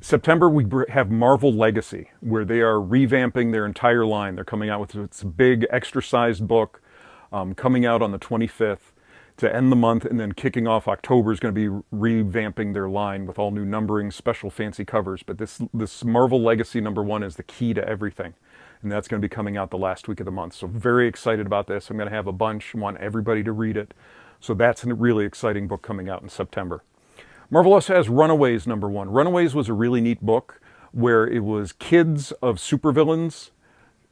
September, we have Marvel Legacy, where they are revamping their entire line. They're coming out with this big extra-sized book coming out on the 25th to end the month, and then kicking off October is going to be revamping their line with all new numbering, special fancy covers. But this Marvel Legacy #1 is the key to everything, and that's going to be coming out the last week of the month. So very excited about this. I'm going to have a bunch, want everybody to read it. So that's a really exciting book coming out in September. Marvel also has Runaways #1. Runaways was a really neat book where it was kids of supervillains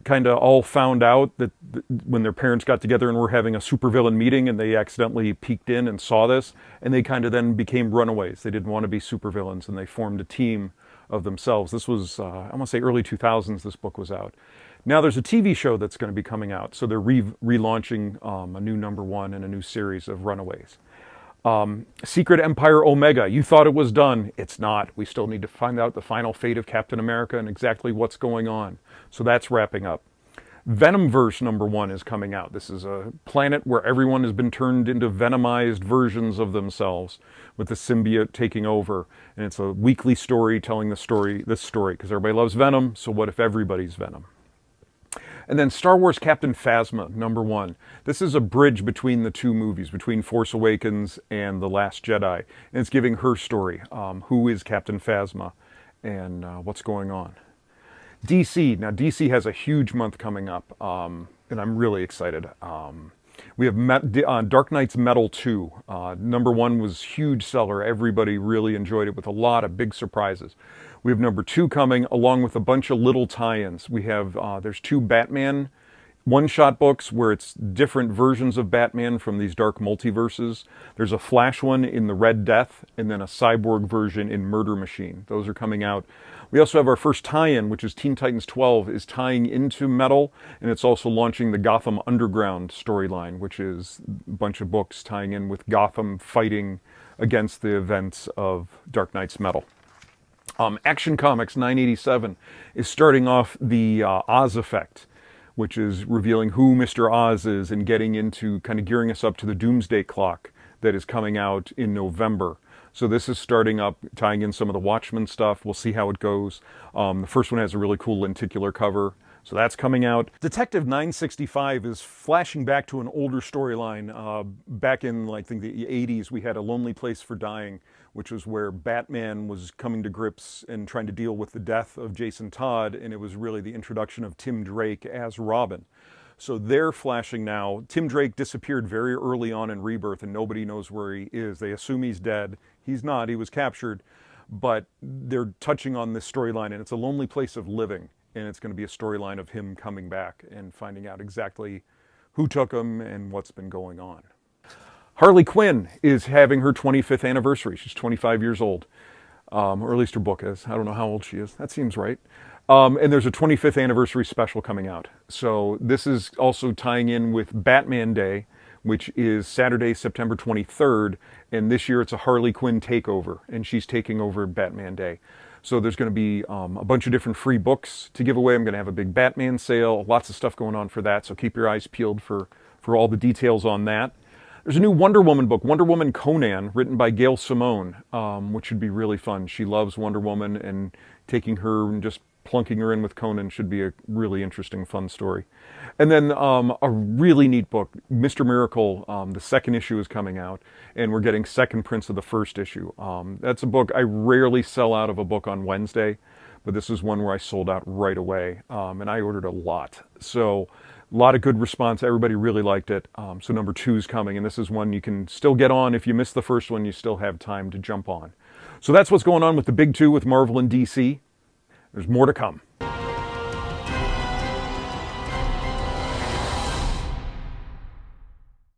kind of all found out that when their parents got together and were having a supervillain meeting, and they accidentally peeked in and saw this, and they kind of then became runaways. They didn't want to be supervillains, and they formed a team of themselves. This was, I want to say early 2000s this book was out. Now there's a TV show that's going to be coming out, so they're relaunching a new #1 and a new series of Runaways. Secret Empire Omega. You thought it was done. It's not. We still need to find out the final fate of Captain America and exactly what's going on. So that's wrapping up. Venomverse #1 is coming out. This is a planet where everyone has been turned into venomized versions of themselves, with the symbiote taking over. And it's a weekly story telling this story, because everybody loves Venom, so what if everybody's Venom? And then Star Wars Captain Phasma #1. This is a bridge between the two movies, between Force Awakens and The Last Jedi. And it's giving her story. Who is Captain Phasma and what's going on? DC. Now DC has a huge month coming up, and I'm really excited. We have Dark Knight's Metal 2. #1 was huge seller. Everybody really enjoyed it with a lot of big surprises. We have #2 coming, along with a bunch of little tie-ins. We have, there's 2 Batman one-shot books where it's different versions of Batman from these dark multiverses. There's a Flash one in the Red Death, and then a Cyborg version in Murder Machine. Those are coming out. We also have our first tie-in, which is Teen Titans 12, is tying into Metal, and it's also launching the Gotham Underground storyline, which is a bunch of books tying in with Gotham fighting against the events of Dark Knight's Metal. Action Comics 987 is starting off the Oz Effect, which is revealing who Mr. Oz is and getting into kind of gearing us up to the Doomsday Clock that is coming out in November. So this is starting up, tying in some of the Watchmen stuff. We'll see how it goes. The first one has a really cool lenticular cover, so that's coming out. Detective 965 is flashing back to an older storyline. Back in, like, I think the 80s, we had A Lonely Place for Dying, which was where Batman was coming to grips and trying to deal with the death of Jason Todd, and it was really the introduction of Tim Drake as Robin. So they're flashing now. Tim Drake disappeared very early on in Rebirth, and nobody knows where he is. They assume he's dead. He's not. He was captured. But they're touching on this storyline, and it's a lonely place of living, and it's going to be a storyline of him coming back and finding out exactly who took him and what's been going on. Harley Quinn is having her 25th anniversary. She's 25 years old, or at least her book is. I don't know how old she is. That seems right. And there's a 25th anniversary special coming out. So this is also tying in with Batman Day, which is Saturday, September 23rd. And this year it's a Harley Quinn takeover, and she's taking over Batman Day. So there's going to be a bunch of different free books to give away. I'm going to have a big Batman sale, lots of stuff going on for that. So keep your eyes peeled for all the details on that. There's a new Wonder Woman book, Wonder Woman Conan, written by Gail Simone, which should be really fun. She loves Wonder Woman, and taking her and just plunking her in with Conan should be a really interesting, fun story. And then a really neat book, Mr. Miracle, the second issue is coming out, and we're getting second prints of the first issue. That's a book, I rarely sell out of a book on Wednesday, but this is one where I sold out right away, and I ordered a lot. So a lot of good response. Everybody really liked it. So #2 is coming, and this is one you can still get on. If you missed the first one, you still have time to jump on. So that's what's going on with the big two with Marvel and DC. There's more to come.